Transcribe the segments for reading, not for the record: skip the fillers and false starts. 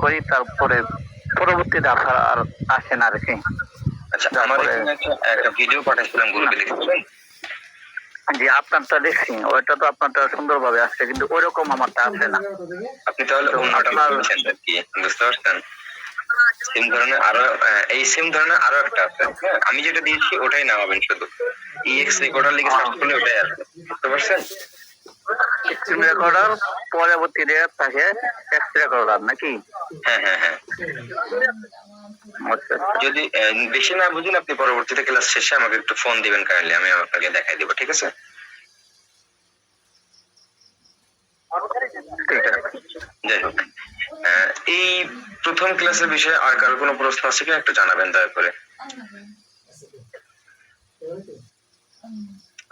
করি, তারপরে পরবর্তীতে আর আসে না আর কি। আচ্ছা, আমার এখানে একটা ভিডিও পাঠাচ্ছিলাম গ্রুপে, দেখেছিলেন? জি, আপনারটা দেখছি, ওইটা তো আপনারটা সুন্দরভাবে আসছে, কিন্তু ওইরকম আমারটা আসে না। আপনি তাহলে অন্যটা বলছেন আর কি, বুঝতে পারছেন? সেম ধরনের আরো এই সেম ধরনের আরো একটা আছে, হ্যাঁ? আমি যেটা দিয়েছি ওটাই নামাবেন, শুধু ইএক্স রেকর্ডার লিখে সার্চ করলে ওটাই আসবে, বুঝতে পারছেন? স্ক্রিন রেকর্ডার পরবর্তীতে থাকে টেক্সট রেকর্ডার নাকি? হ্যাঁ হ্যাঁ হ্যাঁ। আচ্ছা, যদি বেশি না বুঝেন, আপনি পরবর্তীতে ক্লাস শেষে আমাকে একটু ফোন দিবেন কাইন্ডলি, আমি আপনাকে দেখাই দেবো, ঠিক আছে? ঠিক আছে। যাই হোক, এই প্রথম ক্লাসের বিষয়ে আর কারো কোনো প্রশ্ন আছে কিনা একটু জানাবেন দয়া করে।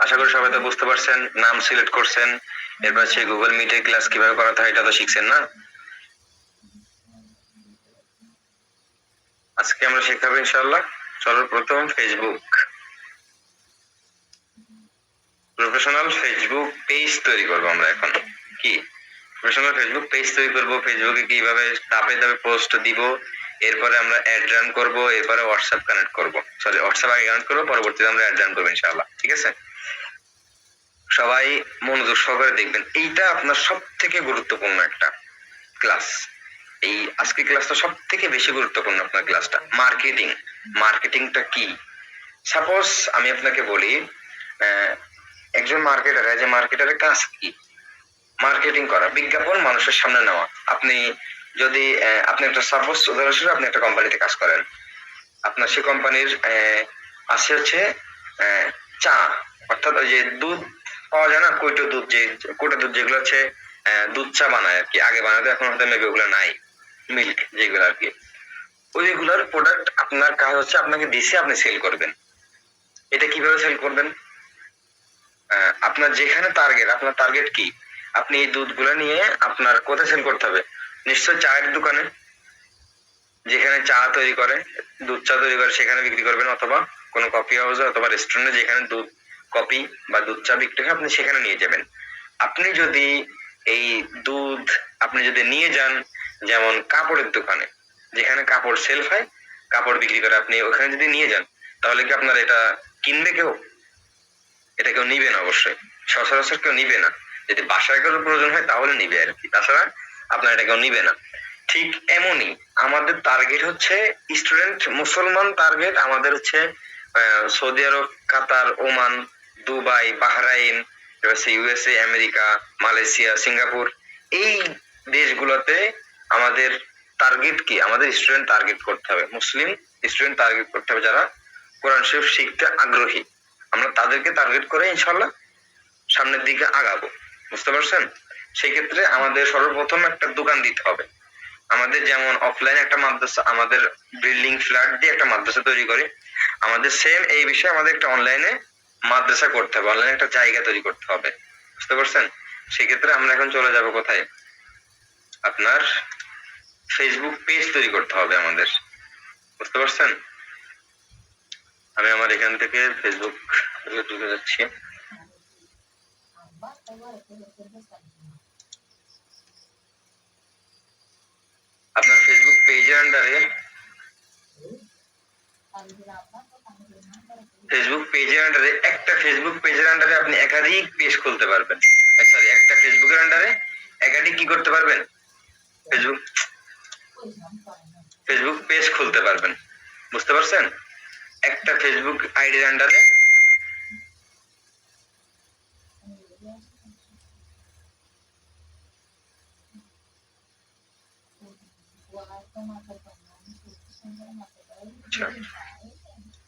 আশা করি সবাই তো বুঝতে পারছেন, নাম সিলেক্ট করছেন, এরপর সেই গুগল মিটে ক্লাস কিভাবে করাতে হয় এটা তো শিখছেন না? আজকে আমরা শেখাবো ইনশাআল্লাহ সর্বপ্রথম ফেসবুক, প্রফেশনাল ফেসবুক পেজ তৈরি করবো আমরা। এখন কি প্রফেশনাল ফেসবুক পেজ তৈরি করবো, ফেসবুকে কিভাবে ধাপে ধাপে পোস্ট দিব, এরপরে আমরা অ্যাড রান করবো, এরপরে হোয়াটসঅ্যাপ কানেক্ট করবো, সরি হোয়াটসঅ্যাপ আগে কানেক্ট করবো, পরবর্তীতে আমরা অ্যাড রান করবো ইনশাআল্লাহ, ঠিক আছে? সবাই মনোযোগ সহকারে দেখবেন, এইটা আপনার সব থেকে গুরুত্বপূর্ণ একটা ক্লাস। এই আজকে ক্লাসটা সব থেকে বেশি গুরুত্বপূর্ণ আপনার ক্লাসটা। মার্কেটিং, মার্কেটিংটা কি? সাপোজ আমি আপনাকে বলি, একজন মার্কেটার, এজ এ মার্কেটারের কাজ কি? মার্কেটিং করা, বিজ্ঞাপন মানুষের সামনে নেওয়া। আপনি যদি আপনি একটা সাপোজ উদাহরণস্বরূপ আপনি একটা কোম্পানিতে কাজ করেন, আপনার সেই কোম্পানির আছে হচ্ছে চা, অর্থাৎ ওই যে দুধ পাওয়া যায় না, কৈটো দুধ, যে কোটা দুধ যেগুলো হচ্ছে দুধ চা বানায় আর কি, আগে বানাতো, এখন হয়তো মেবি ওগুলো নাই, মিল্ক যেগুলো আর কি, ওইগুলোর প্রোডাক্ট আপনার কাজ হচ্ছে আপনাকে দিছে, আপনি সেল করবেন। এটা কিভাবে সেল করবেন? আপনার যেখানে টার্গেট, আপনার টার্গেট কি? আপনি এই দুধগুলো নিয়ে আপনার কোথায় সেল করতে হবে? নিশ্চয় চায়ের দোকানে, যেখানে চা তৈরি করে, দুধ চা তৈরি করে সেখানে বিক্রি করবেন, অথবা কোনো কফি হাউসে অথবা রেস্টুরেন্টে যেখানে দুধ কফি বা দুধ চা বিক্রি হয়, আপনি সেখানে নিয়ে যাবেন। আপনি যদি এই দুধ আপনি যদি নিয়ে যান যেমন কাপড়ের দোকানে, যেখানে কাপড় সেল হয়, কাপড় বিক্রি করে, আপনি ওখানে যদি নিয়ে যান, তাহলে কি আপনার এটা কিনবে কেউ? এটা কেউ নিবে না, অবশ্যই সচরাচর কেউ নিবে না। যদি বাসায় কারোর প্রয়োজন হয় তাহলে নিবে আর কি, তাছাড়া আপনার এটা কেউ নিবে না। ঠিক এমনই আমাদের টার্গেট হচ্ছে স্টুডেন্ট, মুসলমান টার্গেট আমাদের হচ্ছে Saudi Arab, Qatar, Oman, Dubai, Bahrain, USA, America, Malaysia, Singapore, এই দেশগুলোতে আমাদের টার্গেট কি? আমাদের স্টুডেন্ট টার্গেট করতে হবে, মুসলিম স্টুডেন্ট টার্গেট করতে হবে যারা কোরআন শরীফ শিখতে আগ্রহী। আমরা তাদেরকে টার্গেট করে ইনশাল্লাহ সামনের দিকে আগাবো, বুঝতে পারছেন? সেই ক্ষেত্রে আমাদের সর্বপ্রথম একটা দোকান দিতে হবে। আমাদের যেমন অফলাইনে একটা মাদ্রাসা, আমাদের বিল্ডিং ফ্ল্যাট দিয়ে একটা মাদ্রাসা তৈরি করি, আমাদের সেম এই বিষয়ে আমাদের একটা অনলাইনে মাদ্রাসা করতে হবে, অনলাইনে একটা জায়গা তৈরি করতে হবে, বুঝতে পারছেন? সেক্ষেত্রে আমরা এখন চলে যাব কোথায়? আপনার ফেসবুক পেজ তৈরি করতে হবে আমাদের, বুঝতে পারছেন? আমি আমার এখান থেকে ফেসবুক ঢুকে যাচ্ছি। আপনার ফেসবুক পেজের আন্ডারে, ফেসবুক পেজের আন্ডারে একটা ফেসবুক পেজের আন্ডারে আপনি একাধিক পেজ খুলতে পারবেন, সরি একটা ফেসবুকের আন্ডারে একাধিক কি করতে পারবেন? ফেসবুক ফেসবুক পেজ খুলতে পারবেন, বুঝতে পারছেন? একটা ফেসবুক আইডির আন্ডারে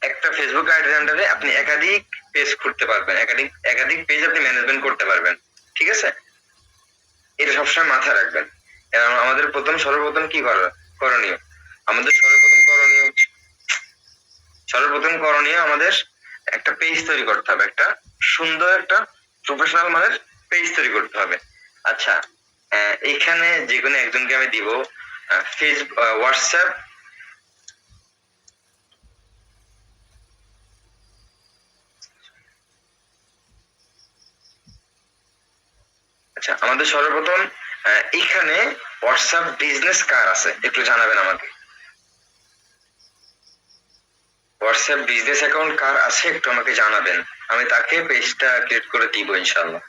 একটা ফেসবুক আইডির আন্ডারে আপনি একাধিক পেজ খুলতে পারবেন, একাধিক পেজ আপনি ম্যানেজমেন্ট করতে পারবেন, ঠিক আছে? এটা সবসময় মাথায় রাখবেন। আমাদের সর্বপ্রথম কি করণীয়? আমাদের সর্বপ্রথম করণীয় আমাদের একটা পেজ তৈরি করতে হবে, একটা সুন্দর একটা প্রফেশনাল মানের পেজ তৈরি করতে হবে। আচ্ছা, এখানে যে কোনো একজনকে আমি দিব ফেসবুক, হোয়াটসঅ্যাপ, আচ্ছা আমাদের সর্বপ্রথম এখানে হোয়াটসঅ্যাপ বিজনেস কার আছে একটু জানাবেন আমাকে। হোয়াটসঅ্যাপ বিজনেস অ্যাকাউন্ট কার আছে একটু আমাকে জানাবেন, আমি তাকে পেজটা ক্রিয়েট করে দিব ইনশাআল্লাহ।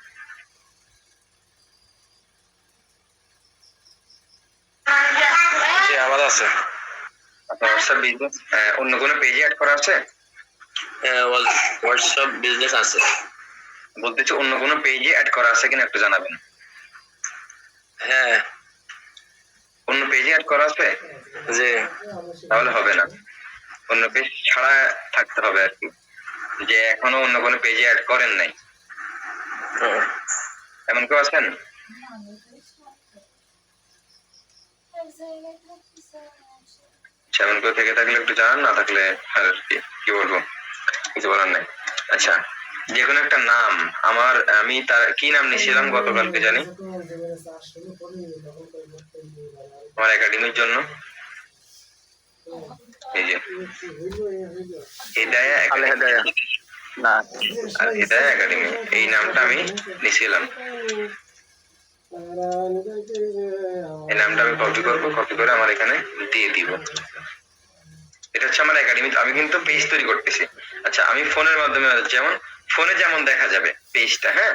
জি আমার আছে। আপনার হোয়াটসঅ্যাপ বিজনেস অন্য কোনো পেজে অ্যাড করা আছে? হোয়াটসঅ্যাপ বিজনেস আছে। বলতেছি অন্য কোনো পেজে অ্যাড করা আছে কিনা একটু জানাবেন। হ্যাঁ। অন্য পেজে অ্যাড করা আছে? জি। তাহলে হবে না, অন্য পেজ ছাড়া থাকতে হবে আর কি, যে এখনো অন্য কোনো পেজে অ্যাড করেন নাই এমন কেউ আছেন? এমন কেউ থেকে থাকলে একটু জানান, না থাকলে আর কি বলবো, কিছু বলার নাই। আচ্ছা, যে কোনো একটা নাম আমি তার কি নাম নিয়েছিলাম গতকালকে জানি আমার একাডেমির জন্য, এই যে হিদায়া একাডেমি, এই নামটা আমি নিয়েছিলাম। এই নামটা আমি কপি করবো, কপি করে আমার এখানে দিয়ে দিব। এটা হচ্ছে আমার একাডেমি, আমি কিন্তু পেজ তৈরি করতেছি। আচ্ছা, আমি ফোনের মাধ্যমে ফোনে যেমন দেখা যাবে পেজটা, হ্যাঁ,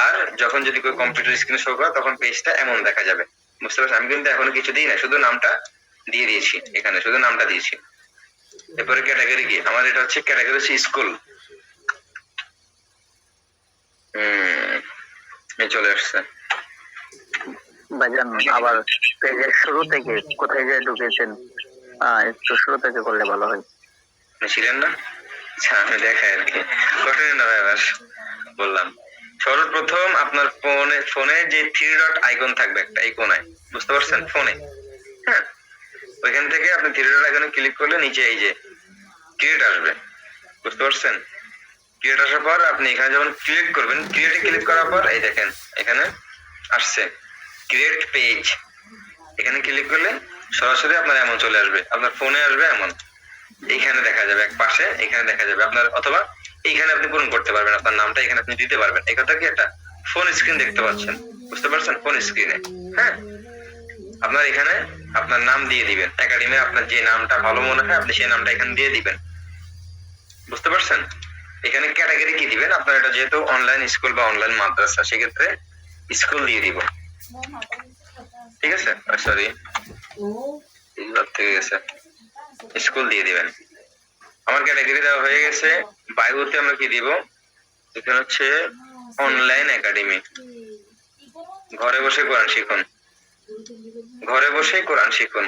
আর যখন যদি কেউ কম্পিউটার স্ক্রিনে শো করে তখন পেজটা এমন দেখা যাবে, বুঝতে পারছেন? আমি কিন্তু এখনো কিছু দিই না, শুধু নামটা দিয়ে দিয়েছি, এখানে শুধু নামটা দিয়েছি। এরপরে ক্যাটাগরি কি, আমার এটা হচ্ছে ক্যাটাগরি হচ্ছে স্কুল। চলে আসছে ভাইজান। আবার পেজের শুরু থেকে কোথায় যায় ঢুকেছেন, একটু শুরু থেকে করলে ভালো হয়। ছিলেন না? আচ্ছা, আমি দেখাই আর কি, কঠিন না এবার বললাম। সর্বপ্রথম আপনার ফোনে যে 3 ডট আইকন থাকবে একটা, এই কোনায়, বুঝতে পারছেন? ফোনে, হ্যাঁ, ওইখান থেকে আপনি 3 ডট আইকনে ক্লিক করলে নিচে এই যে ক্রিয়েট আসবে, বুঝতে পারছেন? ক্রিয়েট আসার পর আপনি এখানে যখন ক্লিক করবেন, ক্রিয়েটে ক্লিক করার পর এই দেখেন এখানে আসছে ক্রিয়েট পেজ, এখানে ক্লিক করলে সরাসরি আপনার এমন চলে আসবে, আপনার ফোনে আসবে এমন, এইখানে দেখা যাবে এক পাশে, এখানে দেখা যাবে আপনার, অথবা এইখানে আপনি পূরণ করতে পারবেন আপনার নামটা, এখানে আপনি দিতে পারবেন। এই কথা কি, একটা ফোন স্ক্রিন দেখতে পাচ্ছেন, বুঝতে পারছেন? ফোন স্ক্রিনে, হ্যাঁ, আপনার এখানে আপনার নাম দিয়ে দিবেন, একাডেমি আপনার যে নামটা ভালো মনে হয় আপনি সেই নামটা এখানে দিয়ে দিবেন, বুঝতে পারছেন? এখানে ক্যাটাগরি কি দিবেন, আপনার এটা যেহেতু অনলাইন স্কুল বা অনলাইন মাদ্রাসা, সেক্ষেত্রে স্কুল দিয়ে দিব, ঠিক আছে? সরি, থেকে গেছে, স্কুল দিয়ে দিবেন। আমার ক্যাটাগরি দেওয়া হয়ে গেছে। বায়ুতে আমরা কি দিব, এখানে হচ্ছে অনলাইন একাডেমি, ঘরে বসে কোরআন শিখুন, ঘরে বসেই কোরআন শিখুন,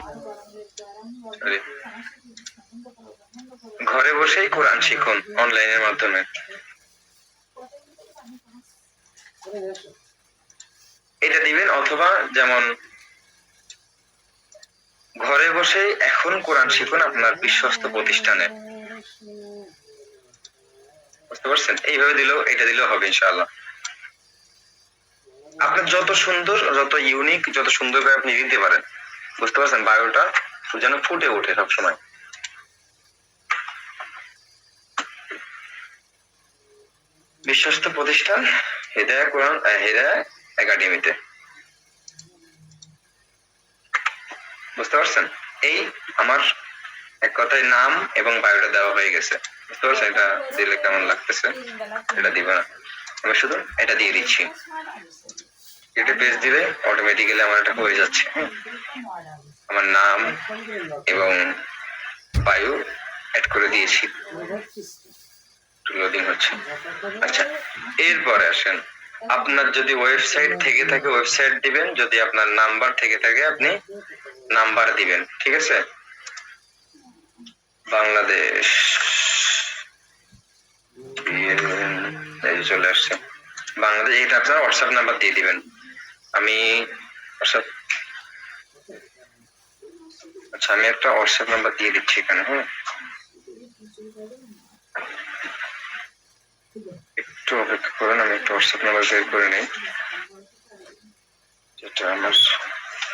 ঘরে বসেই কোরআন শিখুন অনলাইনের মাধ্যমে। এটা দিবেন, অথবা যেমন ঘরে বসে এখন কোরআন শিখুন আপনার বিশ্বস্ত প্রতিষ্ঠানে, বুঝতে পারছেন? এইভাবে দিলেও, এটা দিলেও হবে ইনশাআল্লাহ। আপনার যত সুন্দর, যত ইউনিক, যত সুন্দর করে আপনি দিতে পারেন, বুঝতে পারছেন? বায়োটা যেন ফুটে ওঠে সবসময়। বিশ্বস্ত প্রতিষ্ঠান হিদায়া কোরআন, হিদায়া একাডেমিতে, বুঝতে পারছেন? এই আমার এক কথায় নাম এবং বায়োটা দেওয়া হয়ে গেছে, বুঝতে পারছেন? এটা দিলে কেমন লাগতেছে, এটা দিব না, আমি শুধু এটা দিয়ে দিচ্ছি। এটা পেজ দিলে অটোমেটিক্যালি আমার এটা হয়ে যাচ্ছে, আমার নাম এবং বায়ো অ্যাড করে দিয়েছি, লোডিং হচ্ছে। আচ্ছা, এরপরে আসেন, আপনার যদি ওয়েবসাইট থেকে থাকে ওয়েবসাইট দিবেন, যদি আপনার নাম্বার থেকে থাকে আপনি নাম্বার দিবেন, ঠিক আছে? বাংলাদেশ এই চলে আসছে বাংলাদেশ, এটা আপনার হোয়াটসঅ্যাপ নাম্বার দিয়ে দিবেন। আমি হোয়াটসঅ্যাপ, আচ্ছা, আমি একটা হোয়াটসঅ্যাপ নাম্বার দিয়ে দিচ্ছি এখানে, হ্যাঁ, একটু অপেক্ষা করুন, আমি একটা হোয়াটসঅ্যাপ নাম্বার বের করে নিই, যেটা আমার,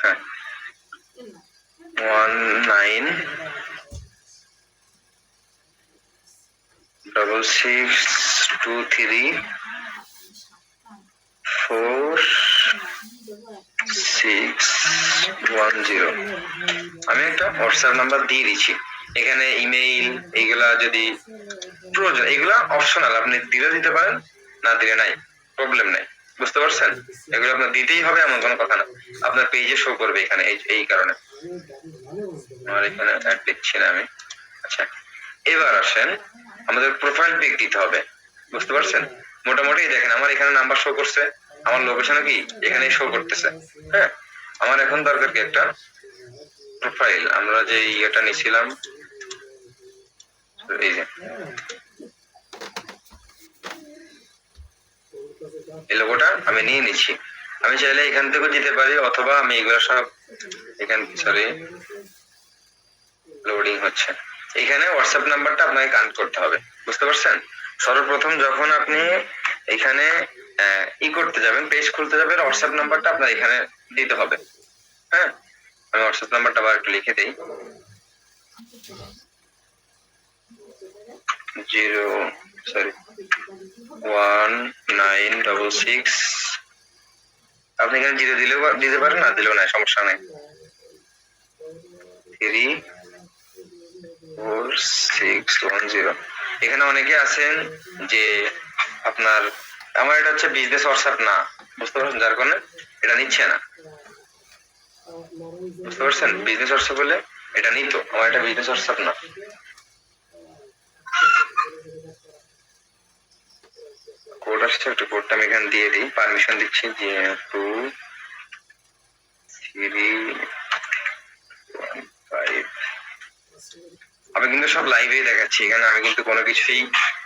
হ্যাঁ, 19662346 6610। আমি একটা হোয়াটসঅ্যাপ নাম্বার দিয়ে দিচ্ছি। এখানে ইমেইল এগুলা যদি প্রয়োজন, এগুলা অপশনাল, আপনি দিলে দিতে পারেন, না দিলে নাই, প্রবলেম নাই। বুঝতে পারছেন? এগুলো আপনার দিতেই হবে এমন কোনো কথা না, আপনার পেজে শো করবে এখানে, এই কারণে আমার এখানে অ্যাড দিচ্ছি না আমি। আচ্ছা, এবার আসেন, আমাদের প্রোফাইল পিক দিতে হবে। বুঝতে পারছেন? মোটামুটি দেখেন আমার এখানে নাম্বার শো করছে, আমার লোকেশন কি এখানে শো করতেছে। হ্যাঁ, আমার এখন দরকার কি একটা প্রোফাইল। আমরা যে ইয়েটা নিছিলাম, এই যে এই লোগোটা আমি নিয়ে নিচ্ছি। আমি চাইলে এখান থেকে দিতে পারি, অথবা আমি এগুলো সব এখান, সরি লোডিং হচ্ছে, এখানে হোয়াটসঅ্যাপ নাম্বারটা আপনাকে কানেক্ট করতে হবে। বুঝতে পারছেন? সর্বপ্রথম যখন আপনি এখানে করতে যাবেন, পেজ খুলতে যাবেন, হোয়াটসঅ্যাপ নাম্বারটা আপনার এখানে দিতে হবে। হ্যাঁ, আমি হোয়াটসঅ্যাপ নাম্বারটা আবার একটু লিখে দিই। 1966, আপনি এখানে 0 দিলেও দিতে পারেন, না দিলেও নাই, সমস্যা নেই। 34610। এখানে অনেকে আছেন যে আপনার, আমার এটা হচ্ছে বিজনেস হোয়াটসঅ্যাপ না, বুঝতে পারছেন, যার কারণে এটা নিচ্ছে না। বুঝতে পারছেন? বিজনেস হোয়াটসঅ্যাপ হলে এটা নিত, আমার এটা বিজনেস হোয়াটসঅ্যাপ না। কোড আসছে, একটু কোডটা আমি এখানে দিয়ে দিই, পারমিশন দিচ্ছি যে 2315। আমি কিন্তু সব লাইভেই দেখাচ্ছি এখানে, আমি কিন্তু কোনো কিছুই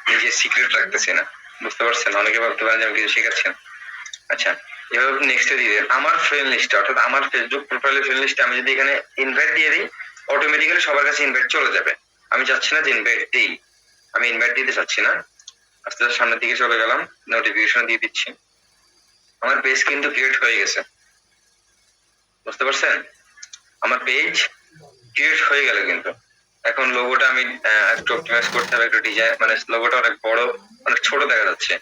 নিজের সিক্রেট রাখতেছি না। বুঝতে পারছেন? অনেকে ভাবতে পারেন যে আমি কিছু শেখাচ্ছি না। আচ্ছা, এভাবে নেক্সটে দিয়ে দেন আমার ফ্রেন্ড লিস্টে, অর্থাৎ আমার ফেসবুক প্রোফাইলের ফ্রেন্ড লিস্টে আমি যদি এখানে ইনভাইট দিয়ে দিই, অটোমেটিক্যালি সবার কাছে ইনভাইট চলে যাবে। আমি চাচ্ছি না যে ইনভাইট দিই, আমি ইনভাইট দিতে চাচ্ছি না। আস্তে আস্তে সামনের দিকে চলে গেলাম, নোটিফিকেশন দিয়ে দিচ্ছি। আমার পেজ কিন্তু ক্রিয়েট হয়ে গেছে। বুঝতে পারছেন? আমার পেজ ক্রিয়েট হয়ে গেল, কিন্তু এখন লোগোটা আমি একটু অপটিমাইজ করতে হবে, একটু ডিজাইন, মানে লোগোটা অনেক বড়, অনেক ছোট দেখা যাচ্ছে।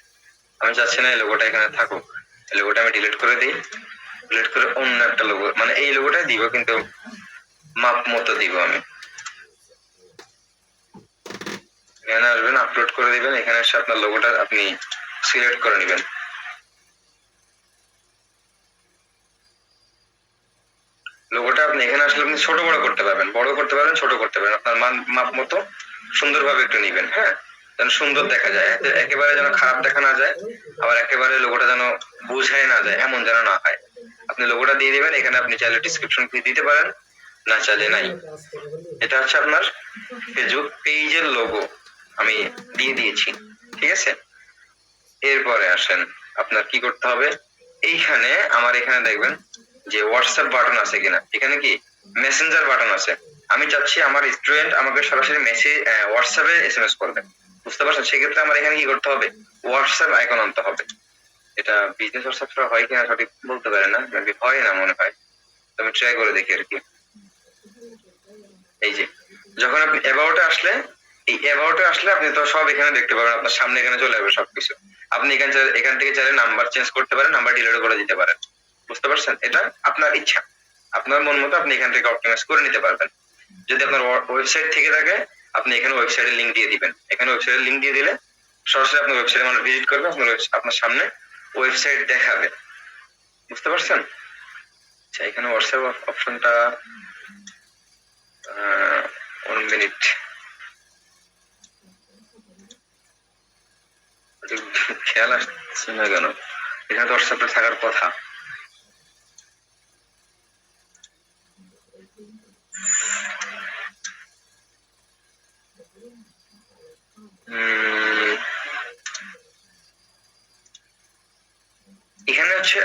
আমি চাচ্ছি না এই লোগোটা এখানে থাকুক, এই লোগোটা আমি ডিলিট করে দিই। ডিলিট করে অন্য একটা লোগো, মানে এই লোগোটাই দিব, কিন্তু মাপ মতো দিব আমি। এখানে আসবেন, আপলোড করে দিবেন, এখানে এসে আপনার লোগোটা আপনি সিলেক্ট করে নেবেন। লোগোটা আপনি এখানে আসলে আপনি ছোট বড় করতে পারবেন, বড় করতে পারবেন, ছোট করতে পারবেন, আপনার মাপ মতো সুন্দরভাবে একটু নিবেন। হ্যাঁ, যেন সুন্দর দেখা যায়, একেবারে যেন খারাপ দেখা না যায়, আবার একেবারে লোগোটা যেন বুঝায় না যায়, এমন যেন না হয়। আপনি লোগোটা দিয়ে দিবেন, এখানে আপনি চাইলে ডিসক্রিপশন দিতে পারেন, না চাইলে নাই। এটা হচ্ছে আপনার ফেসবুক পেজের লোগো, আমি দিয়ে দিয়েছি। ঠিক আছে, এরপরে আসেন আপনার কি করতে হবে। এইখানে আমার এখানে দেখবেন যে হোয়াটসঅ্যাপ বাটন আছে কিনা, এখানে কি মেসেঞ্জার বাটন আছে। আমি চাচ্ছি আমার স্টুডেন্ট আমাকে সরাসরি মেসেজ হোয়াটসঅ্যাপে এসএমএস করবে। বুঝতে পারছেন? সেক্ষেত্রে আমার এখানে কি করতে হবে, হোয়াটসঅ্যাপ আইকন আনতে হবে। এটা বিজনেস হোয়াটসঅ্যাপ হয় কিনা সঠিক বলতে পারে না, নাকি হয় না মনে হয়, আমি ট্রাই করে দেখি আর কি। এই যে যখন আপনি অ্যাবাউটে আসলে, এই অ্যাবাউটে আসলে আপনি তো সব এখানে দেখতে পাবেন, আপনার সামনে এখানে চলে আসবে সবকিছু। আপনি এখান থেকে চাইলে নাম্বার চেঞ্জ করতে পারেন, নাম্বার ডিলিট করে দিতে পারেন। বুঝতে পারছেন? এটা আপনার ইচ্ছা, আপনার মন মতো আপনি এখান থেকে অপটিমাইজ করে নিতে পারবেন। যদি আপনার ওয়েবসাইট থেকে থাকে, আপনি এখানে ওয়েবসাইটের লিংক দিয়ে দিবেন। এখানে ওয়েবসাইটের লিংক দিয়ে দিলে সরাসরি আপনার ওয়েবসাইটে মানুষ ভিজিট করবে, আপনার সামনে ওয়েবসাইট দেখাবে। বুঝতে পারছেন? আচ্ছা, এখানে হোয়াটসঅ্যাপ অপশনটা 1 মিনিট, খেয়াল আসছে না কেন, এখানে তো হোয়াটসঅ্যাপে থাকার কথা। এখানে হচ্ছে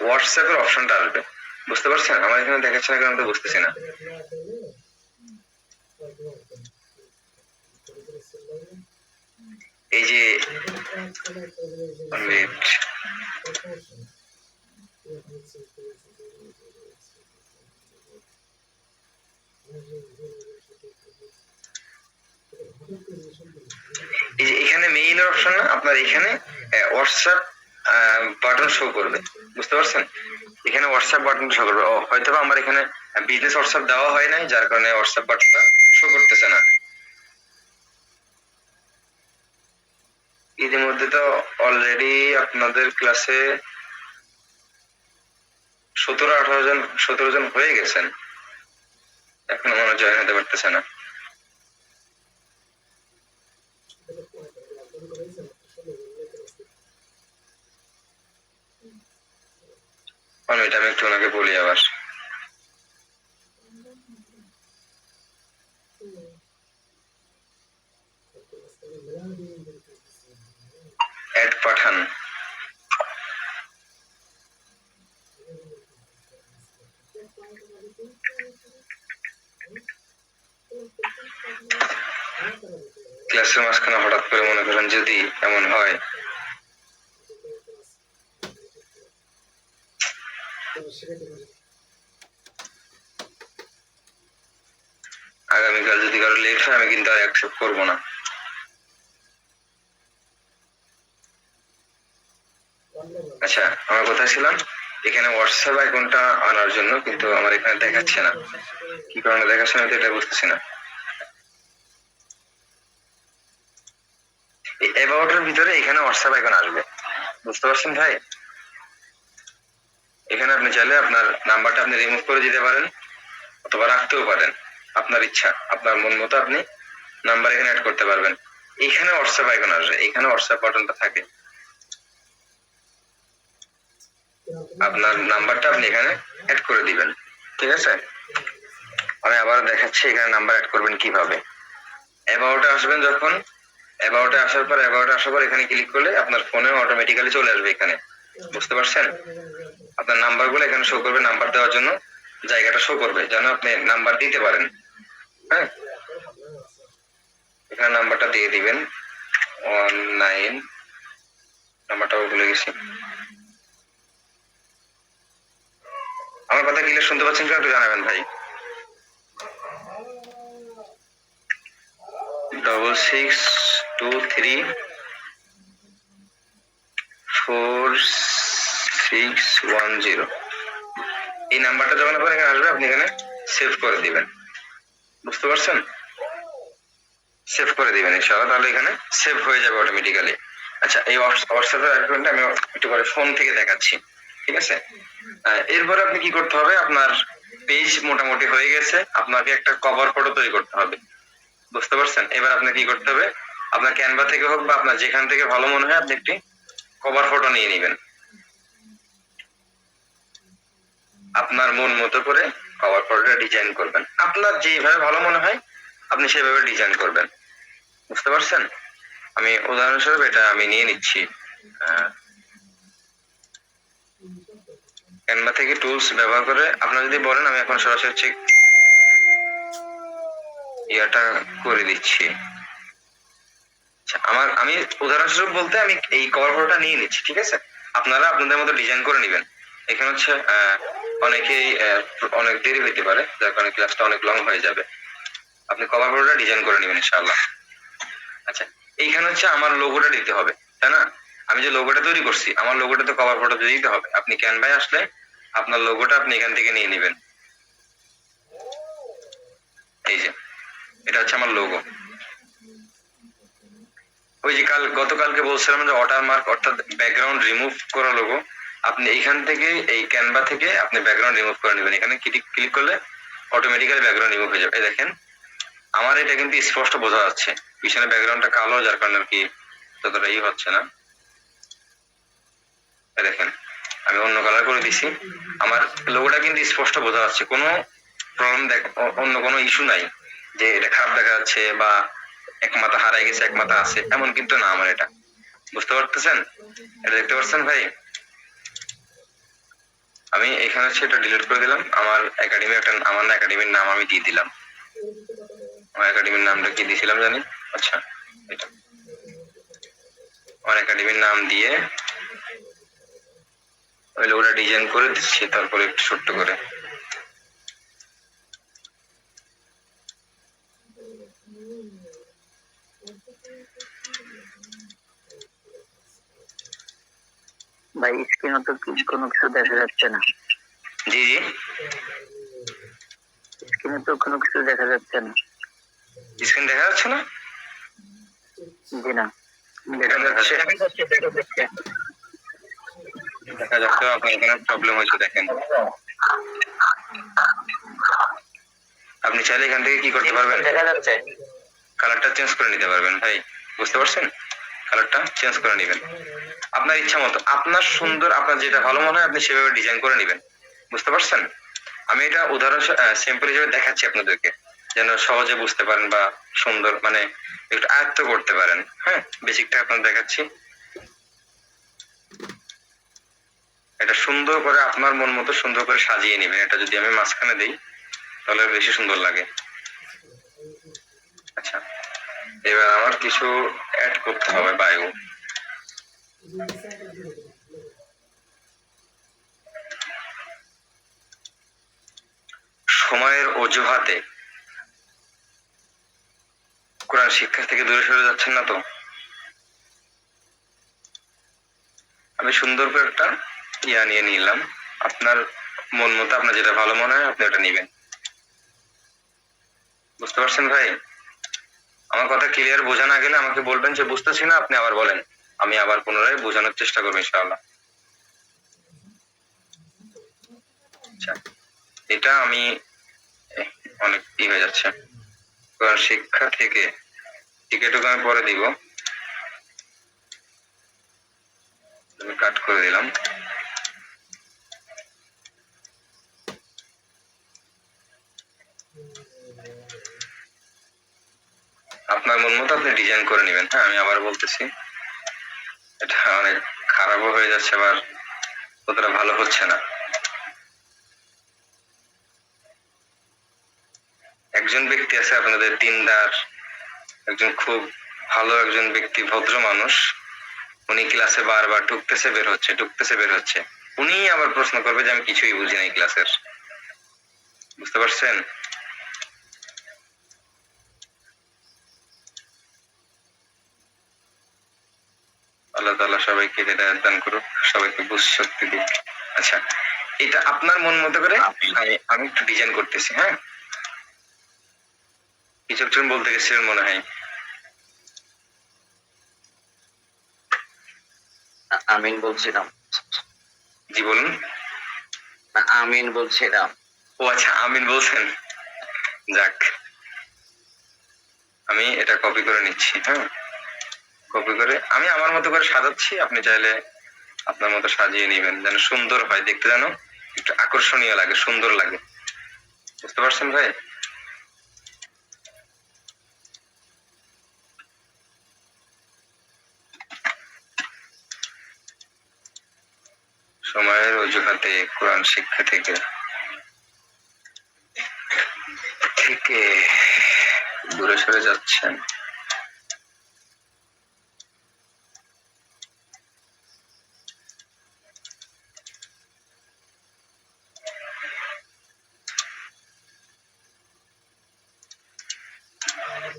হোয়াটসঅ্যাপের অপশনটা আসবে। বুঝতে পারছেন? আমার এখানে দেখাচ্ছে না কারণ তো বুঝতেছি না। এই যে এখানে মেইলের অপশন না, আপনার এখানে হোয়াটসঅ্যাপ বাটন শো করবে। বুঝতে পারছেন? এখানে হোয়াটসঅ্যাপ বাটনটা শো করবে। ও হয়তো বা আমার এখানে বিজনেস হোয়াটসঅ্যাপ দেওয়া হয় নাই, যার কারণে হোয়াটসঅ্যাপ বাটনটা শো করতেছে না। ইতিমধ্যে তো অলরেডি আপনাদের ক্লাসে 17-18 জন হয়ে গেছেন, এখনো মনে হয় জয়েন হতে পারতেছে না। এটা আমি একটু ওনাকে বলি আবার। অ্যাড পাঠান। ক্লাসের মাঝখানে হঠাৎ করে মনে করেন যদি এমন হয়, আগামীকাল যদি কারো লেট হয় আমি কিন্তু আর অ্যাকসেপ্ট করবো না। আচ্ছা, আমার কথা ছিলাম এখানে হোয়াটসঅ্যাপ আইকনটা আনার জন্য, কিন্তু আমার এখানে দেখাচ্ছে না, কি কারণে দেখাচ্ছে না এটা বুঝতেছি না। এই অ্যাবাউটের ভিতরে এখানে হোয়াটসঅ্যাপ আইকন আসবে, বুঝতে পারছেন ভাই? এখানে আপনি চাইলে আপনার নাম্বারটা আপনি রিমুভ করে দিতে পারেন অথবা রাখতেও পারেন, আপনার ইচ্ছা, আপনার মন মতো আপনি নাম্বার এখানে অ্যাড করতে পারবেন। এখানে হোয়াটসঅ্যাপ আইকন আসবে, এখানে হোয়াটসঅ্যাপ বাটনটা থাকে, আপনার নাম্বারটা আপনি এখানে অ্যাড করে দিবেন, ঠিক আছে? আমি আবার দেখাচ্ছি এখানে নাম্বার অ্যাড করবেন কিভাবে। অ্যাবাউটে আসবেন, যখন অ্যাবাউটে আসার পর এখানে ক্লিক করলে আপনার ফোনে অটোমেটিক্যালি চলে আসবে এখানে, বুঝতে পারছেন? আপনার নাম্বারগুলো এখানে শো করবে, নাম্বার দেওয়ার জন্য জায়গাটা শো করবে যেন আপনি নাম্বার দিতে পারেন। হ্যাঁ, এখানে নাম্বারটা দিয়ে দিবেন 19, নাম্বারটাও ভুলে গেছি। আমার কথা ক্লিয়ার শুনতে পাচ্ছেন কিনা একটু জানাবেন ভাই। 66234610। এই নাম্বারটা যখন আপনার এখানে আসবে আপনি এখানে সেভ করে দিবেন, বুঝতে পারছেন? সেভ করে দিবেন ইনশাআল্লাহ, তাহলে এখানে সেভ হয়ে যাবে অটোমেটিক্যালি। আচ্ছা, এই হোয়াটসঅ্যাপের আইকনটা আমি একটু পরে ফোন থেকে দেখাচ্ছি, ঠিক আছে? এরপরে আপনি কি করতে হবে, আপনার পেজ মোটামুটি হয়ে গেছে, আপনাকে একটা কভার ফটো তৈরি করতে হবে, বুঝতে পারছেন? এবার আপনাকে কি করতে হবে, আপনার ক্যানভা থেকে হোক বা আপনার যেখান থেকে ভালো মনে হয় আপনি একটি কভার ফটো নিয়ে নেবেন, আপনার মন মতো করে কভার ফটোটা ডিজাইন করবেন, আপনার যেভাবে ভালো মনে হয় আপনি সেভাবে ডিজাইন করবেন, বুঝতে পারছেন? আমি উদাহরণস্বরূপ এটা আমি নিয়ে নিচ্ছি, ক্যানভা থেকে টুলস ব্যবহার করে। আপনারা যদি বলেন আমি এখন সরাসরি চেক ইয়াটা করে দিচ্ছি। আমি উদাহরণস্বরূপ বলতে আমি এই কভার ফটোটা নিয়ে নিচ্ছি, ঠিক আছে? আপনারা আপনাদের মতো ডিজাইন করে নেবেন। এখানে হচ্ছে অনেকেই অনেক দেরি হইতে পারে, যার কারণে ক্লাসটা অনেক লং হয়ে যাবে। আপনি কভার ফটোটা ডিজাইন করে নেবেন ইনশাআল্লাহ। আচ্ছা, এইখানে হচ্ছে আমার লোগোটা দিতে হবে, তাই না? আমি যে লোগোটা তৈরি করছি, আমার লোগোটা তো কভার ফটো দিতে হবে। আপনি ক্যানভায় আসলে আপনার লোগোটা আপনি এখান থেকে নিয়ে নেবেন। এই যে এটা হচ্ছে আমার লোগো। ওই যে গতকালকে বলছিলাম যে ওয়াটারমার্ক অর্থাৎ ব্যাকগ্রাউন্ড রিমুভ করা লোগো, আপনি এইখান থেকে এই ক্যানভা থেকে আপনি ব্যাকগ্রাউন্ড রিমুভ করে নেবেন। এখানে ক্লিক করলে অটোমেটিক্যালি ব্যাকগ্রাউন্ড রিমুভ হয়ে যাবে। এই দেখেন, আমার এটা কিন্তু স্পষ্ট বোঝা যাচ্ছে, পিছনে ব্যাকগ্রাউন্ডটা কালো, যার কারণে আর কি ততটা হচ্ছে না। দেখেন আমি অন্য কালার করে দিছি, আমার লোগোটা কিন্তু স্পষ্ট বোঝা যাচ্ছে, কোনো প্রবলেম অন্য কোনো ইস্যু নাই যে এটা খারাপ দেখা যাচ্ছে বা এক মাথা হারাই গেছে এক মাথা আছে, এমন কিন্তু না আমার এটা, বুঝতে পারতেছেন? এটা দেখতে পাচ্ছেন ভাই? আমি এখানে হচ্ছে এটা ডিলিট করে দিলাম, আমার একাডেমির নাম আমি দিয়ে দিলাম। আমার একাডেমির নামটা কি দিয়েছিলাম জানি, আচ্ছা এটা আমার একাডেমির নাম দিয়ে ওই লোগোটা ডিজাইন করে দিচ্ছি, তারপরে একটু ছোট্ট করে। ভাই স্ক্রিনে তো কোনো কিছু দেখা যাচ্ছে না। জি জি, স্ক্রিনে তো কোনো কিছু দেখা যাচ্ছে না। স্ক্রিন দেখা যাচ্ছে না? জি না, দেখা যাচ্ছে, দেখা যাচ্ছে আপনার এখানে প্রবলেম হয়েছে। দেখেন, আপনি চাইলে এখান থেকে কি করতে পারবেন, দেখা যাচ্ছে। কালারটা চেঞ্জ করে নিতে পারবেন ভাই, বুঝতে পারছেন? কালারটা চেঞ্জ করে নেবেন আপনার ইচ্ছা মতো, আপনার সুন্দর, আপনার যেটা ভালো মনে হয় আপনি সেভাবে ডিজাইন করে নেবেন, বুঝতে পারছেন? আমি এটা উদাহরণ সিম্পল হিসেবে দেখাচ্ছি আপনাদেরকে, যেন সহজে বুঝতে পারেন বা সুন্দর মানে একটু আয়ত্ত করতে পারেন। হ্যাঁ, বেসিকটা আপনার দেখাচ্ছি। এটা সুন্দর করে আপনার মন মতো সুন্দর করে সাজিয়ে নেবেন। এটা যদি আমি মাঝখানে দিই তাহলে বেশি সুন্দর লাগে। আচ্ছা, এবার আমার কিছু অ্যাড করতে হবে, বায়ু। সময়ের অজুহাতে কোরআন শিক্ষা থেকে দূরে সরে যাচ্ছেন না তো? আমি সুন্দর করে একটা নিয়ে নিলাম, আপনার মন মতো আপনার যেটা ভালো মনে হয় আপনি ওটা নিবেন, বুঝতে পারছেন ভাই? আমার কথা ক্লিয়ার বোঝা না গেলে আমাকে বলবেন যে বুঝতেছি না, আপনি আবার বলেন, আমি আবার পুনরায় বোঝানোর চেষ্টা করবো ইনশাআল্লাহ। আচ্ছা, এটা আমি অনেক হয়ে যাচ্ছে। কোরআন শিক্ষা থেকে টিকেটুকু আমি পরে দিব, আমি কাট করে দিলাম। আপনার মন মতো আপনি ডিজাইন করে নেবেন। হ্যাঁ, আমি আবার বলতেছি, এটা অনেক খারাপও হয়ে যাচ্ছে, আবার অতটা ভালো হচ্ছে না। একজন ব্যক্তি আছে আপনাদের দিনদার, একজন খুব ভালো একজন ব্যক্তি, ভদ্র মানুষ, উনি ক্লাসে বারবার ঢুকতেছে বের হচ্ছে, ঢুকতেছে বের হচ্ছে, উনি আবার প্রশ্ন করবে যে আমি কিছুই বুঝি নাই ক্লাসের, বুঝতে পারছেন? আল্লাহ তাআলা সবাইকে হেদায়েত দান করুক, সবাইকে বুঝ শক্তি দিক। আচ্ছা, এটা আপনার মন মতো করে আমি একটু ডিজাইন করতেছি। হ্যাঁ, কিছু একজন বলতে গেছিলেন মনে হয়। আমিন বলছিলাম। জি বলুন। আমিন বলছিলাম। ও আচ্ছা, আমিন বলছেন, যাক, আমি এটা কপি করে নিচ্ছি। হ্যাঁ, কপি করে আমি আমার মতো করে সাজাচ্ছি, আপনি চাইলে আপনার মতো সাজিয়ে নেবেন, যেন সুন্দর হয় দেখতে, যেন একটু আকর্ষণীয় লাগে, সুন্দর লাগে, বুঝতে পারছেন ভাই? সময়ের অজুহাতে কোরআন শিক্ষা থেকে থেকে দূরে সরে যাচ্ছেন।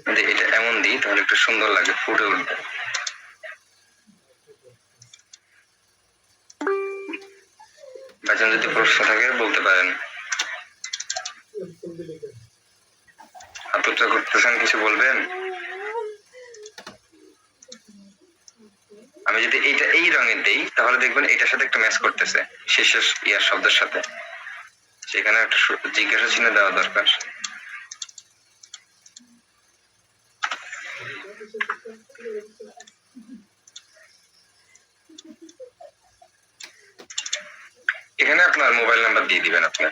যদি এটা এমন দিই তাহলে একটু সুন্দর লাগে, ফুটে উঠবে। ভাইজান, যদি প্রশ্ন থাকে বলতে পারেন। হাত উঁচা করতেছেন, কিছু বলবেন? আমি যদি এইটা এই রঙের দেই তাহলে দেখবেন এটার সাথে একটা ম্যাচ করতেছে, শেষের ইয়ার শব্দের সাথে, সেখানে একটা জিজ্ঞাসা চিহ্ন দেওয়া দরকার। এখানে আপনার মোবাইল নাম্বার দিয়ে দিবেন আপনার।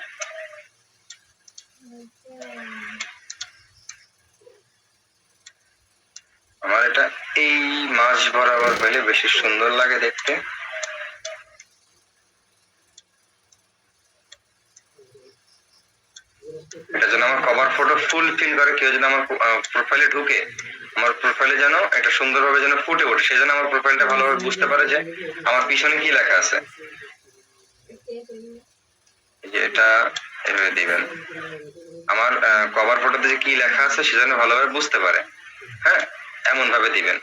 আমার এটা এই মাঝ বরাবর হইলে বেশি সুন্দর লাগে দেখতে। এটা যেন আমার কভার ফটো ফুল ফিল করে, কেউ যেন আমার প্রোফাইলে ঢুকে আমার প্রোফাইলে যেন এটা সুন্দরভাবে যেন ফুটে ওঠে, সেজন্য আমার প্রোফাইলটা ভালোভাবে বুঝতে পারে যে আমার পিছনে কি লেখা আছে। যে এটা এভাবে দিবেন, আমার কভার ফটোতে যে কি লেখা আছে সেজন্য ভালোভাবে বুঝতে পারে। হ্যাঁ, এমন ভাবে দিবেন।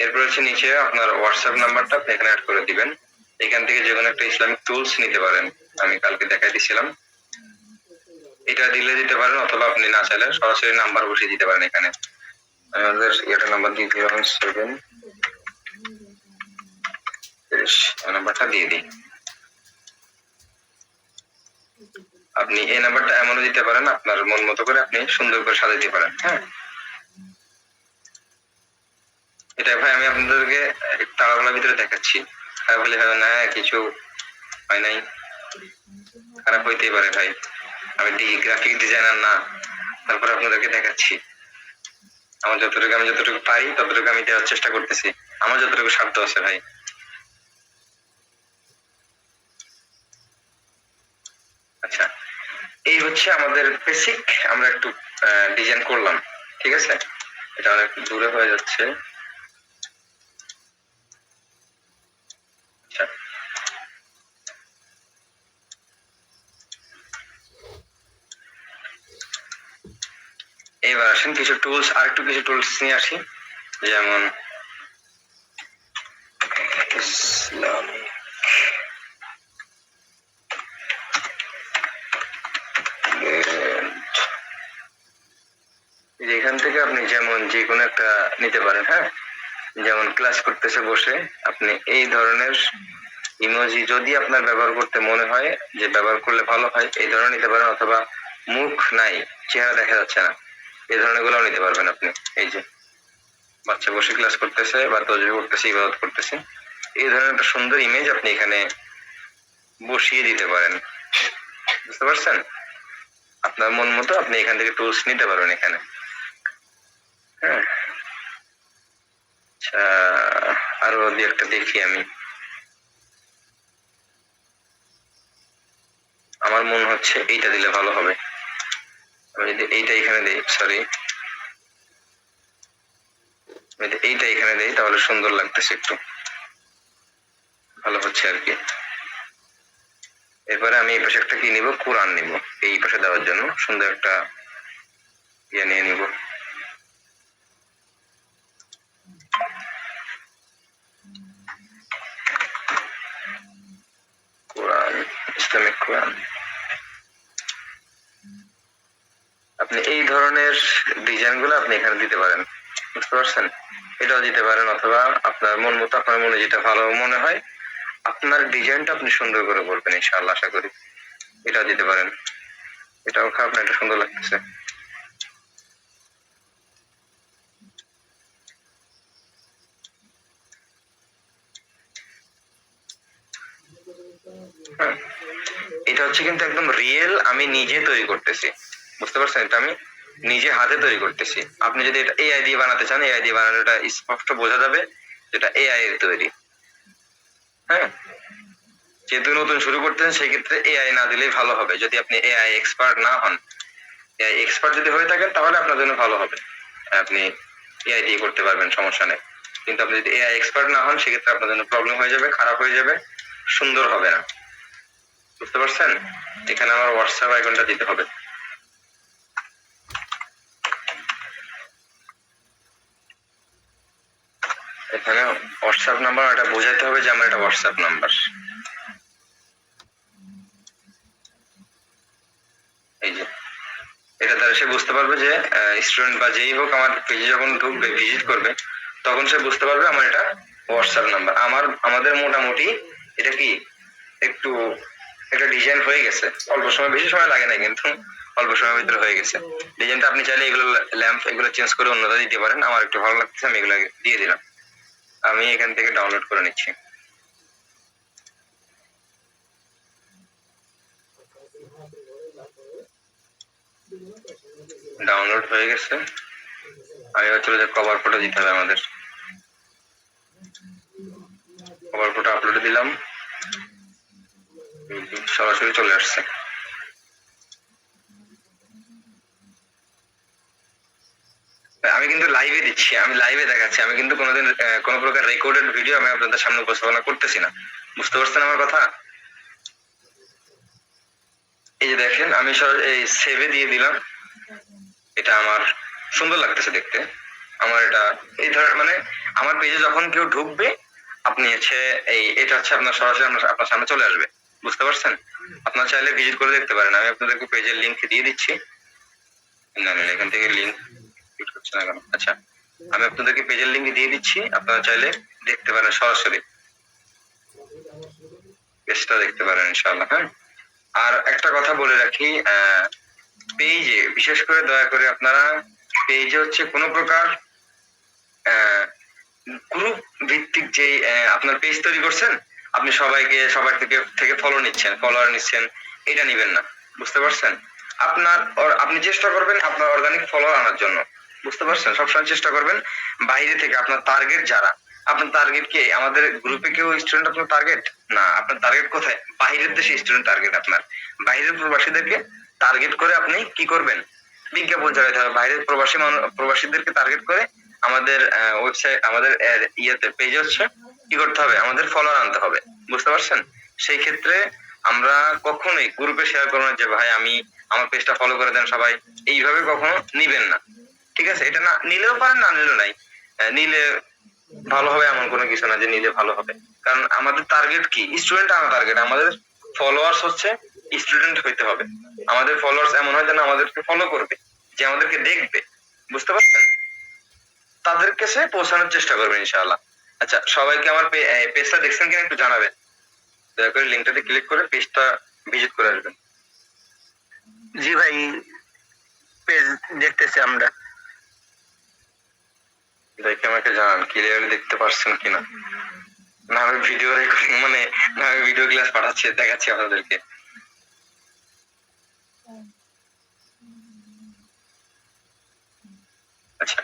এরপর হচ্ছে নিচে আপনার হোয়াটসঅ্যাপ নাম্বারটা আপনি এখানে অ্যাড করে দিবেন। এখান থেকে যে কোনো একটা ইসলামিক টুলস নিতে পারেন, আমি কালকে দেখাই দিছিলাম। এটা দিলে দিতে পারেন, অথবা আপনি না চাইলে সরাসরি নাম্বার বসিয়ে দিতে পারেন এখানে। আমাদের এটা নাম্বার দিয়ে দিলাম 7 নাম্বারটা দিয়ে দিই। আপনি এই নাম্বারটা এমনও দিতে পারেন, আপনার মন মতো করে আপনি সুন্দর করে সাজাতে পারেন। হ্যাঁ, এটা ভাই আমি আপনাদেরকে তাড়াহুড়ার ভিতরে দেখাচ্ছি, খারাপ হলে হবে না, কিছু হয় নাই, খারাপ হইতেই পারে ভাই, আমি গ্রাফিক ডিজাইনার না, তারপর আপনাদেরকে দেখাচ্ছি। আমি যতটুকু পারি ততটুকু আমি দেওয়ার চেষ্টা করতেছি, আমার যতটুকু সাধ্য আছে ভাই। আচ্ছা, এই হচ্ছে আমাদের বেসিক, আমরা একটু ডিজাইন করলাম, ঠিক আছে। এটা অনেক দূরে হয়ে যাচ্ছে। আচ্ছা, এবার আসেন কিছু টুলস, আর একটু কিছু টুলস নিয়ে আসি, যেমন ইসলামিক এখান থেকে আপনি যেমন যে কোনো একটা নিতে পারেন। হ্যাঁ, যেমন ক্লাস করতেছে বসে আপনি এই ধরনের ইমোজি যদি আপনার ব্যবহার করতে মনে হয় যে ব্যবহার করলে ভালো হয়, এই ধরনের নিতে পারেন, অথবা মুখ নাই, চেহারা দেখা যাচ্ছে না, এই ধরনের গুলো নিতে পারবেন আপনি। এই যে বাচ্চা বসে ক্লাস করতেছে বা তসবিহ করতেছে, ইবাদত করতেছে, এই ধরনের একটা সুন্দর ইমেজ আপনি এখানে বসিয়ে দিতে পারেন। বুঝতে পারছেন? আপনার মন মতো আপনি এখান থেকে টুলস নিতে পারবেন এখানে। হ্যাঁ, আচ্ছা, আরো দুই একটা দেখি আমি। আমার মনে হচ্ছে এইটা দিলে ভালো হবে। আমি যদি এইটা এখানে দিই, সরি, এইটা এখানে দিই তাহলে সুন্দর লাগতেছে, একটু ভালো হচ্ছে আর কি। এরপরে আমি এই পাশে একটা কি নিব, কোরআন নিব, এই পাশে দেওয়ার জন্য সুন্দর একটা ইয়ে নিয়ে নিব। কোরআন, ইসলামিক কোরআন। আপনি এই ধরনের ডিজাইন গুলো আপনি এখানে দিতে পারেন। বুঝতে পারছেন? এটাও দিতে পারেন, অথবা আপনার মন মতো, আপনার মনে যেটা ভালো মনে হয়, আপনার ডিজাইনটা আপনি সুন্দর করে বলবেন, ইনশাআল্লাহ আশা করি। এটাও দিতে পারেন, এটাও খারাপ না, এটা সুন্দর লাগতেছে। হ্যাঁ, এটা হচ্ছে কিন্তু একদম রিয়েল, আমি নিজে তৈরি করতেছি। বুঝতে পারছেন? এটা আমি নিজে হাতে তৈরি করতেছি। আপনি যদি এটা এআই দিয়ে বানাতে চান, এআই দিয়ে বানালে এটা স্পষ্ট বোঝা যাবে যেটা এআই এর তৈরি। হ্যাঁ, যেহেতু নতুন শুরু করতেছেন সেক্ষেত্রে এআই না দিলেই ভালো হবে। যদি আপনি এআই এক্সপার্ট না হন, এআই এক্সপার্ট যদি হয়ে থাকেন তাহলে আপনার জন্য ভালো হবে, আপনি এআই দিয়ে করতে পারবেন, সমস্যা নেই। কিন্তু আপনি যদি এআই এক্সপার্ট না হন সেক্ষেত্রে আপনার জন্য প্রবলেম হয়ে যাবে, খারাপ হয়ে যাবে, সুন্দর হবে না। বুঝতে পারছেন? এখানে আমার হোয়াটসঅ্যাপ আইকনটা দিতে হবে। এখানে হোয়াটসঅ্যাপ নাম্বার, এটা বোঝাতে হবে যে আমার এটা হোয়াটসঅ্যাপ নাম্বার। এই যে এটা দ্বারা সে বুঝতে পারবে যে স্টুডেন্ট বা যেই হোক আমার পেজে যখন ঢুকবে, ভিজিট করবে, তখন সে বুঝতে পারবে আমার এটা হোয়াটসঅ্যাপ নাম্বার। আমাদের মোটামুটি এটা কি একটু একটা ডিজাইন হয়ে গেছে, অল্প সময়, বেশি সময় লাগে না, কিন্তু অল্প সময়ের ভিতরে হয়ে গেছে ডিজাইনটা। আপনি চাইলে এগুলো ল্যাম্প এগুলো চেঞ্জ করে অন্যটা দিতে পারেন। আমার একটু ভালো লাগতেছে, আমি এগুলো দিয়ে দিলাম। আমি এখান থেকে ডাউনলোড করে নিচ্ছি। ডাউনলোড হয়ে গেছে। আমি হচ্ছে যে কভার ফটো দিতে হবে আমাদের। কভার ফটো আপলোড দিলাম, সরাসরি চলে আসছে। আমি কিন্তু লাইভে দিচ্ছি, আমি লাইভে দেখাচ্ছি, আমি কিন্তু কোনোদিন কোনো প্রকার রেকর্ডেড ভিডিও আমি আপনাদের সামনে উপস্থাপনা করতেছি না। বুঝতে পারছেন আমার কথা? এই যে দেখেন, আমি এই সেভে দিয়ে দিলাম, এটা আমার সুন্দর লাগতেছে দেখতে। আমার এটা এই ধরনের, মানে আমার পেজে যখন কেউ ঢুকবে, আপনি হচ্ছে এটা হচ্ছে আপনার সরাসরি আপনার সামনে চলে আসবে। বুঝতে পারছেন? আপনারা চাইলে ভিজিট করে দেখতে পারেন। আমি আপনাদেরকে পেজের লিংক দিয়ে দিচ্ছি। না না, এখান থেকে লিংক হচ্ছে না কেন? আচ্ছা, আমি আপনাদেরকে পেজের লিংক দিয়ে দিচ্ছি, আপনারা চাইলে দেখতে পারেন, সরাসরি পেজটা দেখতে পারেন ইনশাআল্লাহ। হ্যাঁ, আর একটা কথা বলে রাখি, পেজে বিশেষ করে দয়া করে আপনারা পেজে হচ্ছে কোনো প্রকার গ্রুপ ভিত্তিক যে আপনার পেজ তৈরি করছেন, আপনি সবার থেকে ফলো নিচ্ছেন, ফলোয়ার নিচ্ছেন, এটা নিবেন না। বুঝতে পারছেন? আপনি চেষ্টা করবেন আপনার অর্গানিক ফলোয়ার আনার জন্য। বুঝতে পারছেন? সবসময় চেষ্টা করবেন বাইরে থেকে। আপনার টার্গেট যারা, আপনার টার্গেট কে আমাদের গ্রুপে কেউ স্টুডেন্ট আপনার টার্গেট না, আপনার টার্গেট কোথায়? বাইরের দেশে স্টুডেন্ট টার্গেট আপনার। বাইরের প্রবাসীদেরকে টার্গেট করে আপনি কি করবেন? বিজ্ঞাপন চালাতে হবে। বাইরের প্রবাসীদেরকে টার্গেট করে আমাদের ওয়েবসাইট, আমাদের ইয়েতে পেজ হচ্ছে কি করতে হবে? আমাদের ফলোয়ার আনতে হবে। বুঝতে পারছেন? সেই ক্ষেত্রে আমরা কখনোই গ্রুপে শেয়ার করবো না যে ভাই আমার পেজটা ফলো করে দেন সবাই, এইভাবে কখনো নিবেন না। ঠিক আছে? এটা না নিলেও পারেন, না নিলেও নাই। নিলে ভালো হবে এমন কোনো কিছু না যে নিলে ভালো হবে, কারণ আমাদের টার্গেট কি? স্টুডেন্ট আনা টার্গেট। আমাদের ফলোয়ার্স হচ্ছে স্টুডেন্ট হইতে হবে। আমাদের ফলোয়ার্স এমন হয় যেন আমাদেরকে ফলো করবে, যে আমাদেরকে দেখবে। বুঝতে পারছেন? তাদের কাছে পৌঁছানোর চেষ্টা করবেন ইনশাআল্লাহ। আচ্ছা, সবাইকে আমার পেজটা দেখছেন কিনা একটু জানাবেন। দয়া করে লিঙ্কটাতে ক্লিক করে পেজটা ভিজিট করে আসবেন। জি ভাই, পেজ দেখতেছি আমরা। দেখে আমাকে জানান ক্লিয়ারলি দেখতে পারছেন কিনা। না আমি ভিডিও রেকর্ডিং না আমি ভিডিও ক্লাস পাঠাচ্ছি, দেখাচ্ছি আপনাদেরকে। আচ্ছা,